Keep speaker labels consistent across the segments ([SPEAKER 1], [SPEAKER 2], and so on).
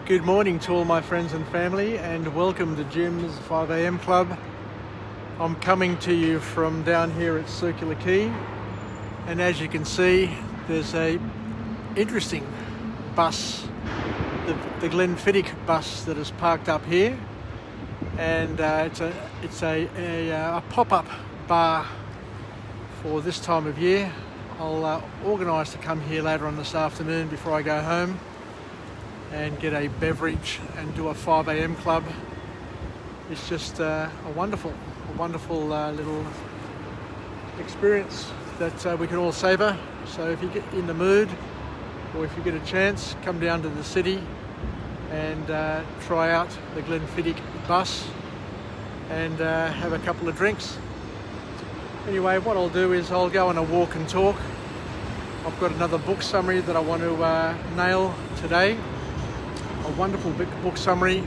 [SPEAKER 1] Good morning to all my friends and family, and welcome to Jim's 5am Club. I'm coming to you from down here at Circular Quay, and as you can see, there's a interesting bus, the Glenfiddich bus that is parked up here, and it's a pop-up bar for this time of year. I'll organise to come here later on this afternoon before I go home and get a beverage and do a 5am club. It's just a wonderful little experience that we can all savour. So if you get in the mood, or if you get a chance, come down to the city and try out the Glenfiddich bus and have a couple of drinks. Anyway, what I'll do is I'll go on a walk and talk. I've got another book summary that I want to nail today. A wonderful book summary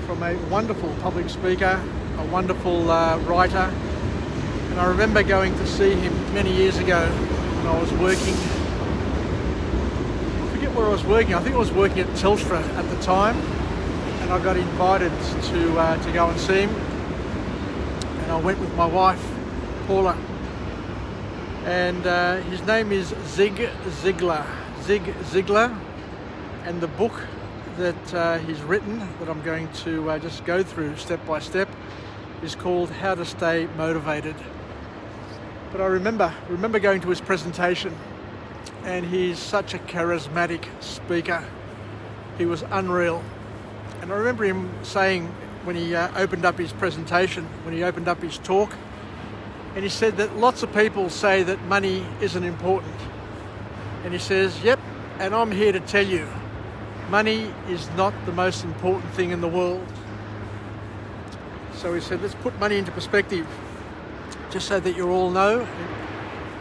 [SPEAKER 1] from a wonderful public speaker, a wonderful writer. And I remember going to see him many years ago when I was working. I forget where I was working. I think I was working at Telstra at the time, and I got invited to go and see him. And I went with my wife, Paula. And his name is Zig Zigler. Zig Zigler. And the book that he's written, that I'm going to just go through step by step, is called How to Stay Motivated. But I remember going to his presentation, and he's such a charismatic speaker. He was unreal. And I remember him saying, when he opened up his presentation, when he opened up his talk, and he said that lots of people say that money isn't important. And he says, yep, and I'm here to tell you, money is not the most important thing in the world. So he said, let's put money into perspective, just so that you all know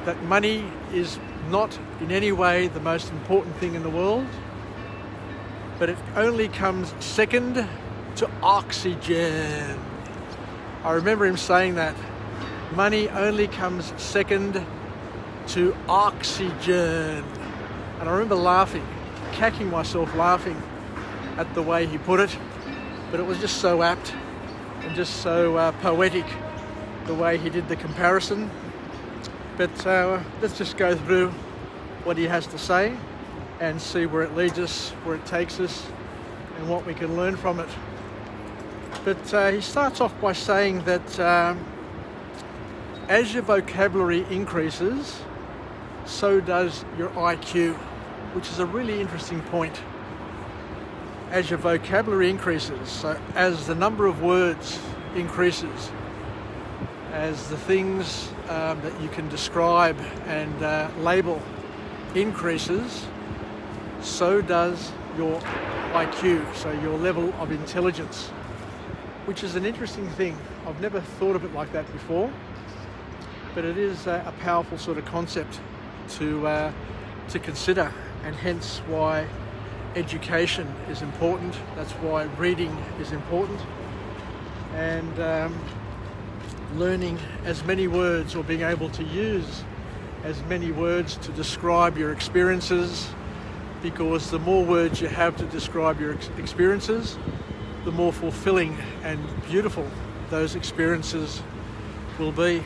[SPEAKER 1] that money is not in any way the most important thing in the world, but it only comes second to oxygen. I remember him saying that. Money only comes second to oxygen. And I remember laughing, cacking myself laughing at the way he put it, but it was just so apt and just so poetic the way he did the comparison. But let's just go through what he has to say and see where it leads us, where it takes us, and what we can learn from it. But he starts off by saying that as your vocabulary increases, so does your IQ, which is a really interesting point. As your vocabulary increases, so as the number of words increases, as the things that you can describe and label increases, so does your IQ, so your level of intelligence, which is an interesting thing. I've never thought of it like that before, but it is a powerful sort of concept to consider, and hence why education is important. That's why reading is important, and learning as many words, or being able to use as many words to describe your experiences, because the more words you have to describe your experiences, the more fulfilling and beautiful those experiences will be.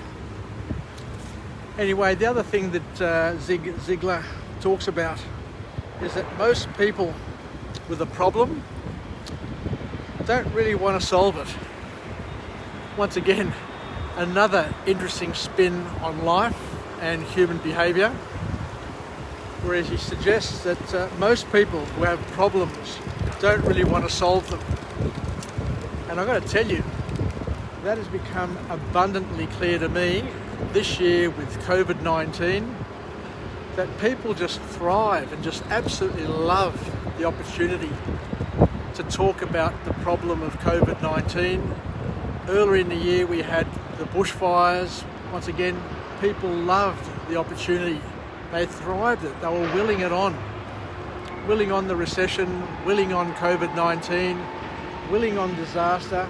[SPEAKER 1] Anyway, the other thing that Zig Zigler talks about is that most people with a problem don't really want to solve it. Once again, another interesting spin on life and human behaviour, whereas he suggests that most people who have problems don't really want to solve them. And I've got to tell you, that has become abundantly clear to me this year with COVID-19, that people just thrive and just absolutely love the opportunity to talk about the problem of COVID-19. Earlier in the year we had the bushfires. Once again, people loved the opportunity. They thrived it. They were willing on the recession, willing on COVID-19, willing on disaster.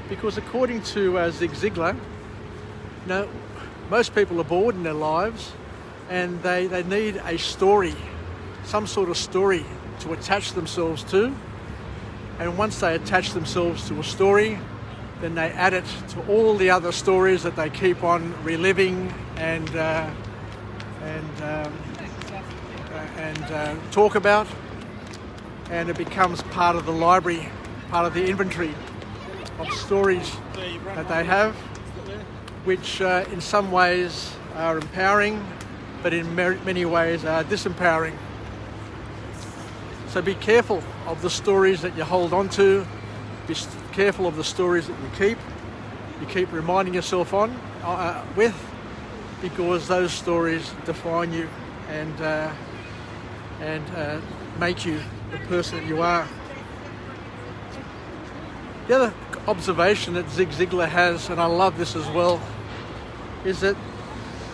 [SPEAKER 1] Because according to Zig Zigler, most people are bored in their lives, and they need a story, some sort of story to attach themselves to. And once they attach themselves to a story, then they add it to all the other stories that they keep on reliving and talk about. And it becomes part of the library, part of the inventory of stories that they have, which in some ways are empowering, but in many ways are disempowering. So be careful of the stories that you hold on to. Be careful of the stories that you keep reminding yourself with, because those stories define you and make you the person that you are. The other observation that Zig Ziglar has, and I love this as well, is that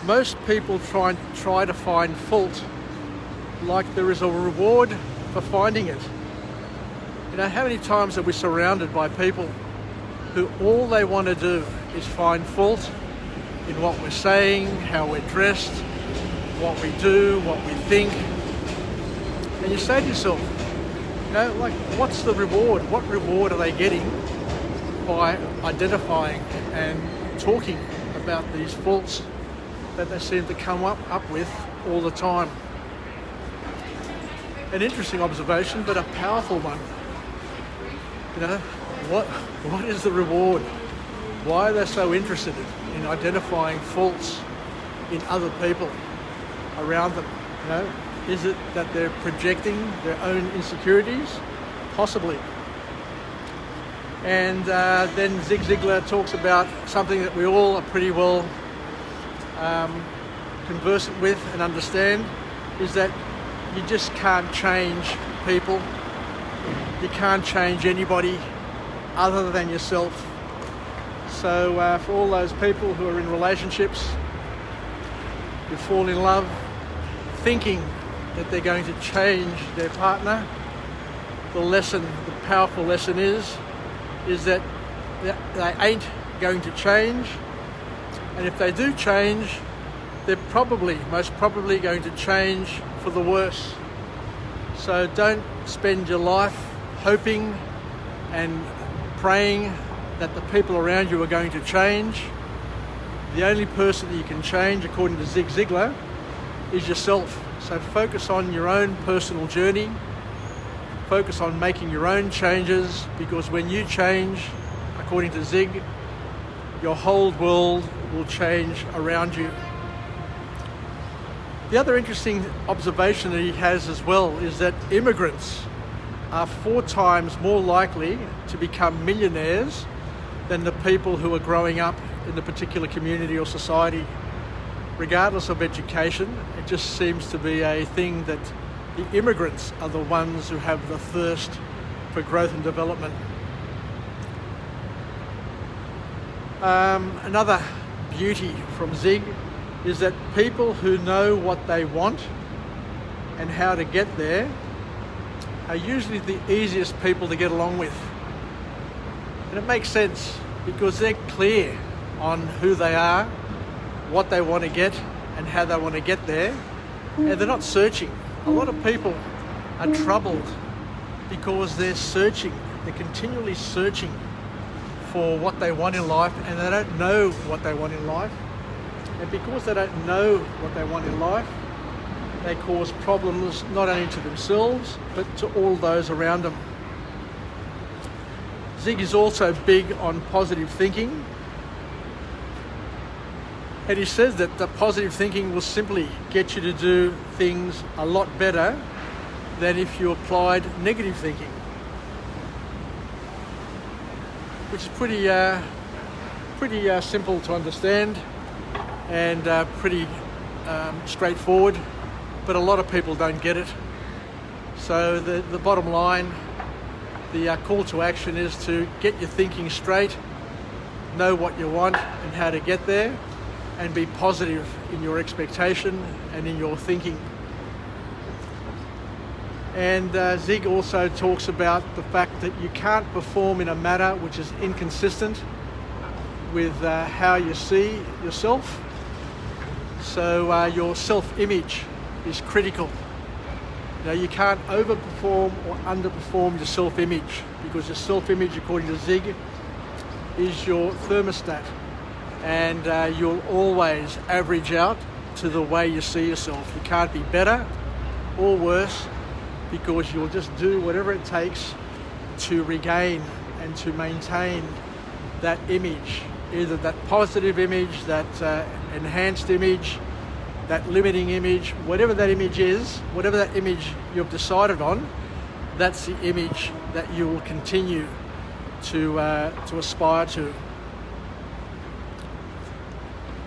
[SPEAKER 1] most people try to find fault like there is a reward for finding it. You know, how many times are we surrounded by people who all they want to do is find fault in what we're saying, how we're dressed, what we do, what we think. And you say to yourself, you know, like, what's the reward? What reward are they getting by identifying and talking about these faults that they seem to come up with all the time? An interesting observation, but a powerful one. You know, what is the reward? Why are they so interested in identifying faults in other people around them? You know, is it that they're projecting their own insecurities? Possibly. And then Zig Ziglar talks about something that we all are pretty well conversant with and understand, is that you just can't change people. You can't change anybody other than yourself. So for all those people who are in relationships, who fall in love thinking that they're going to change their partner, the powerful lesson is that they ain't going to change. And if they do change, they're most probably going to change for the worse. So don't spend your life hoping and praying that the people around you are going to change. The only person that you can change, according to Zig Ziglar, is yourself. So focus on your own personal journey. Focus on making your own changes, because when you change, according to Zig, your whole world will change around you. The other interesting observation that he has as well is that immigrants are 4 times more likely to become millionaires than the people who are growing up in the particular community or society. Regardless of education, it just seems to be a thing that the immigrants are the ones who have the thirst for growth and development. Another beauty from Zig is that people who know what they want and how to get there are usually the easiest people to get along with. And it makes sense because they're clear on who they are, what they want to get and how they want to get there, and they're not searching. A lot of people are troubled because they're continually searching for what they want in life, and they don't know what they want in life. And because they don't know what they want in life, they cause problems not only to themselves, but to all those around them. Zig is also big on positive thinking. And he says that the positive thinking will simply get you to do things a lot better than if you applied negative thinking. Which is pretty simple to understand and pretty straightforward, but a lot of people don't get it. So the bottom line, the call to action is to get your thinking straight, know what you want and how to get there, and be positive in your expectation and in your thinking. And Zig also talks about the fact that you can't perform in a manner which is inconsistent with how you see yourself. So your self-image is critical. You can't overperform or underperform your self-image, because your self-image, according to Zig, is your thermostat, and you'll always average out to the way you see yourself. You can't be better or worse, because you'll just do whatever it takes to regain and to maintain that image, either that positive image, that enhanced image, that limiting image, whatever that image is, whatever that image you've decided on, that's the image that you will continue to aspire to.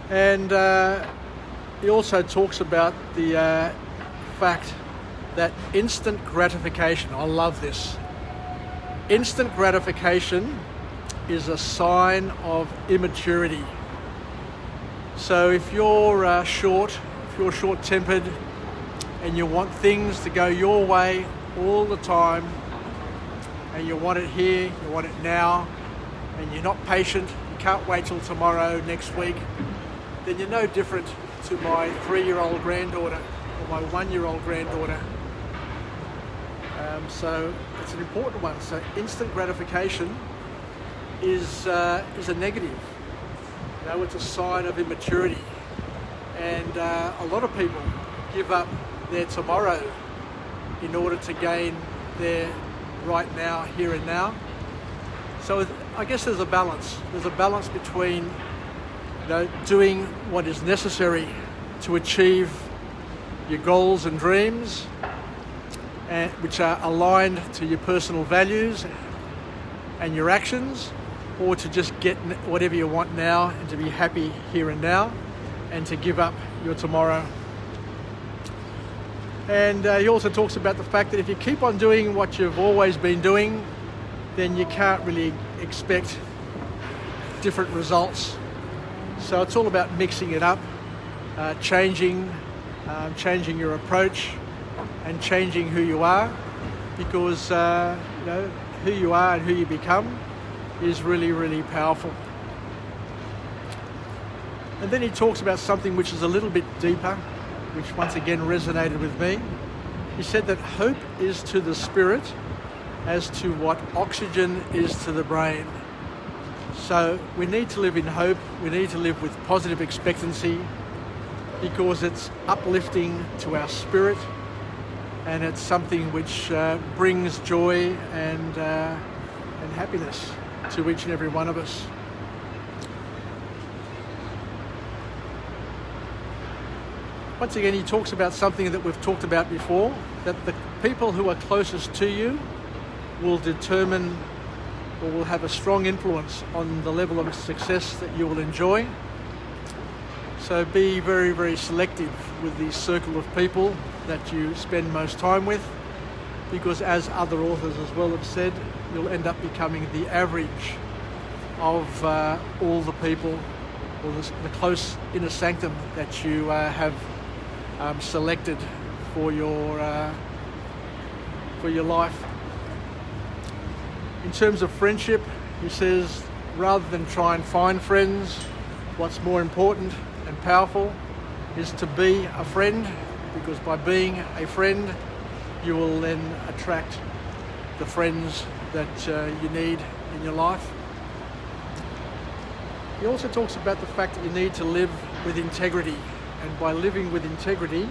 [SPEAKER 1] And he also talks about the fact that instant gratification, I love this, instant gratification is a sign of immaturity. So if you're short-tempered and you want things to go your way all the time, and you want it here, you want it now, and you're not patient, you can't wait till tomorrow, next week, then you're no different to my 3-year-old granddaughter or my 1-year-old granddaughter. So it's an important one. So instant gratification is a negative. It's a sign of immaturity. And a lot of people give up their tomorrow in order to gain their right now, here and now. So I guess there's a balance. There's a balance between doing what is necessary to achieve your goals and dreams, which are aligned to your personal values and your actions, or to just get whatever you want now and to be happy here and now, and to give up your tomorrow. And he also talks about the fact that if you keep on doing what you've always been doing, then you can't really expect different results. So it's all about mixing it up, changing your approach, and changing who you are, because who you are and who you become is really, really powerful. And then he talks about something which is a little bit deeper, which once again resonated with me. He said that hope is to the spirit as to what oxygen is to the brain. So we need to live in hope, we need to live with positive expectancy, because it's uplifting to our spirit, and it's something which brings joy and happiness to each and every one of us. Once again, he talks about something that we've talked about before, that the people who are closest to you will determine or will have a strong influence on the level of success that you will enjoy. So be very, very selective with the circle of people that you spend most time with, because as other authors as well have said, you'll end up becoming the average of all the people, or the close inner sanctum that you have selected for your life. In terms of friendship, he says, rather than try and find friends, what's more important and powerful is to be a friend, because by being a friend, you will then attract the friends that you need in your life. He also talks about the fact that you need to live with integrity, and by living with integrity,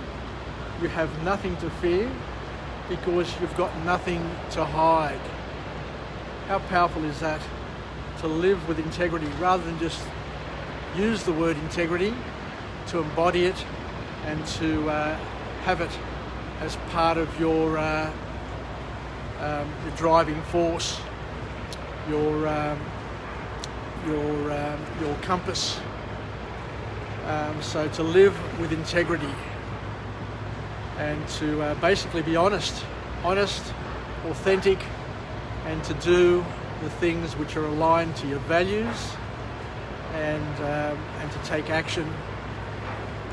[SPEAKER 1] you have nothing to fear, because you've got nothing to hide. How powerful is that? To live with integrity, rather than just use the word integrity, to embody it and to have it as part of your driving force, your compass. So to live with integrity, and to basically be honest, authentic, and to do the things which are aligned to your values, and to take action,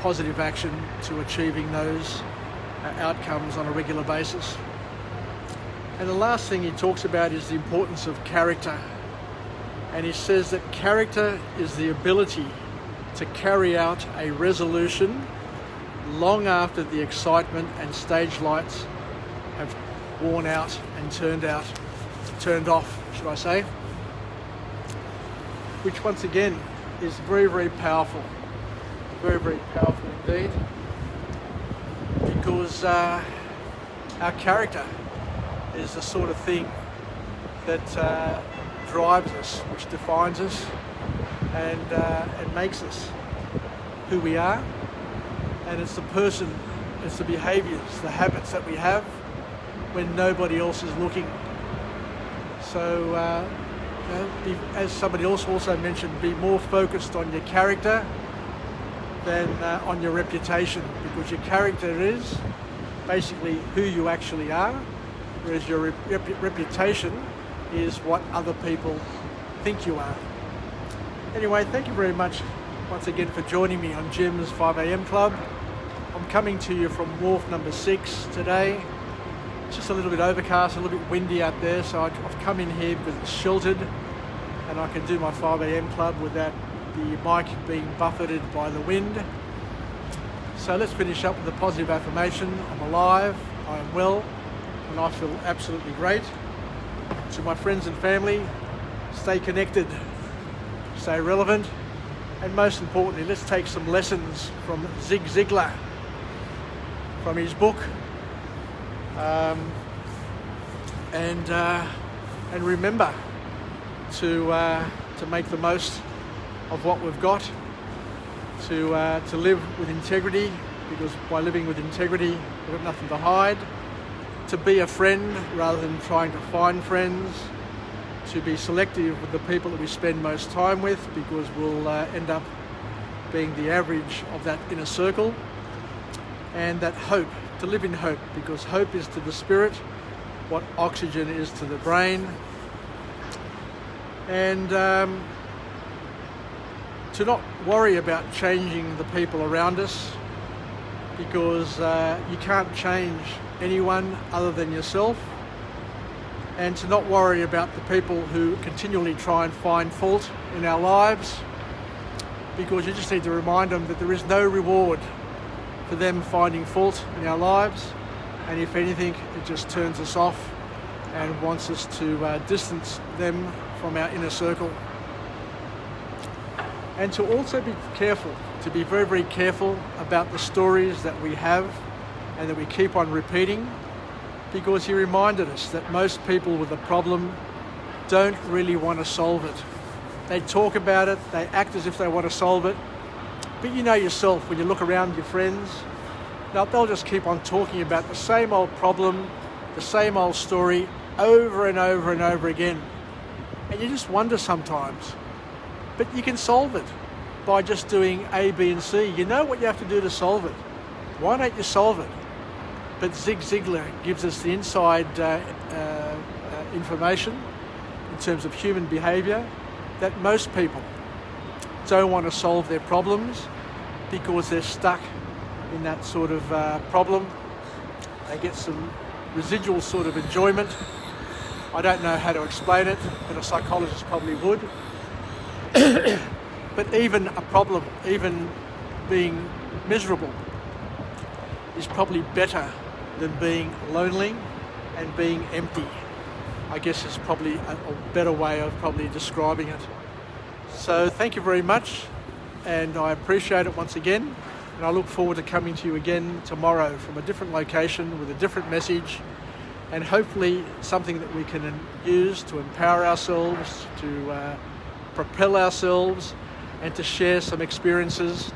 [SPEAKER 1] positive action, to achieving those outcomes on a regular basis. And the last thing he talks about is the importance of character. And he says that character is the ability to carry out a resolution long after the excitement and stage lights have worn out and turned off, should I say, which once again is very, very powerful, very, very powerful indeed, because our character is the sort of thing that drives us, which defines us, and it makes us who we are. And it's the person, it's the behaviours, the habits that we have when nobody else is looking. So, as somebody else also mentioned, be more focused on your character than on your reputation, because your character is basically who you actually are, whereas your reputation is what other people think you are. Anyway, thank you very much once again for joining me on Jim's 5am Club. I'm coming to you from wharf number 6 today. It's just a little bit overcast, a little bit windy out there, so I've come in here because it's sheltered and I can do my 5am Club without the mic being buffeted by the wind. So let's finish up with a positive affirmation. I'm alive, I am well, and I feel absolutely great. To my friends and family, stay connected, stay relevant, and most importantly, let's take some lessons from Zig Zigler, from his book, and remember to make the most of what we've got, to live with integrity, because by living with integrity, we've got nothing to hide. To be a friend rather than trying to find friends. To be selective with the people that we spend most time with, because we'll end up being the average of that inner circle. And that hope, to live in hope, because hope is to the spirit what oxygen is to the brain. And to not worry about changing the people around us, because you can't change anyone other than yourself. And to not worry about the people who continually try and find fault in our lives, because you just need to remind them that there is no reward for them finding fault in our lives, and if anything, it just turns us off and wants us to distance them from our inner circle. And to also be careful, to be very, very careful about the stories that we have and that we keep on repeating, because he reminded us that most people with a problem don't really want to solve it. They talk about it, they act as if they want to solve it, but you know yourself, when you look around your friends, they'll just keep on talking about the same old problem, the same old story, over and over and over again. And you just wonder sometimes, but you can solve it by just doing A, B and C. You know what you have to do to solve it. Why don't you solve it? But Zig Ziglar gives us the inside information in terms of human behaviour, that most people don't want to solve their problems because they're stuck in that sort of problem. They get some residual sort of enjoyment. I don't know how to explain it, but a psychologist probably would. But even a problem, even being miserable, is probably better than being lonely and being empty. I guess is probably a better way of probably describing it. So thank you very much, and I appreciate it once again, and I look forward to coming to you again tomorrow from a different location with a different message, and hopefully something that we can use to empower ourselves, to propel ourselves, and to share some experiences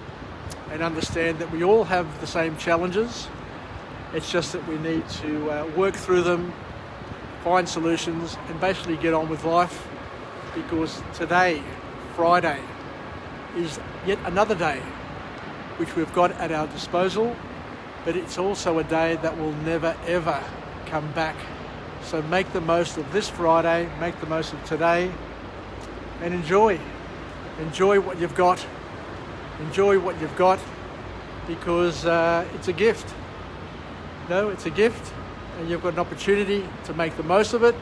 [SPEAKER 1] and understand that we all have the same challenges. It's just that we need to work through them, find solutions, and basically get on with life, because today, Friday, is yet another day which we've got at our disposal, but it's also a day that will never ever come back. So make the most of this Friday, make the most of today, and enjoy what you've got. Enjoy what you've got, because it's a gift. No, it's a gift, and you've got an opportunity to make the most of it,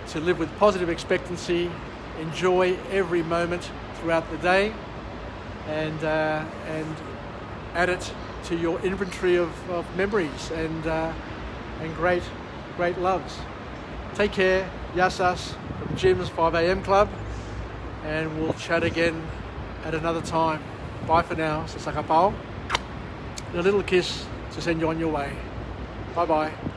[SPEAKER 1] to live with positive expectancy, enjoy every moment throughout the day, and add it to your inventory of memories, and and great loves. Take care, Yassas from Jim's 5am Club, and we'll chat again at another time. Bye for now, sa sakapao. And a little kiss to send you on your way. Bye bye.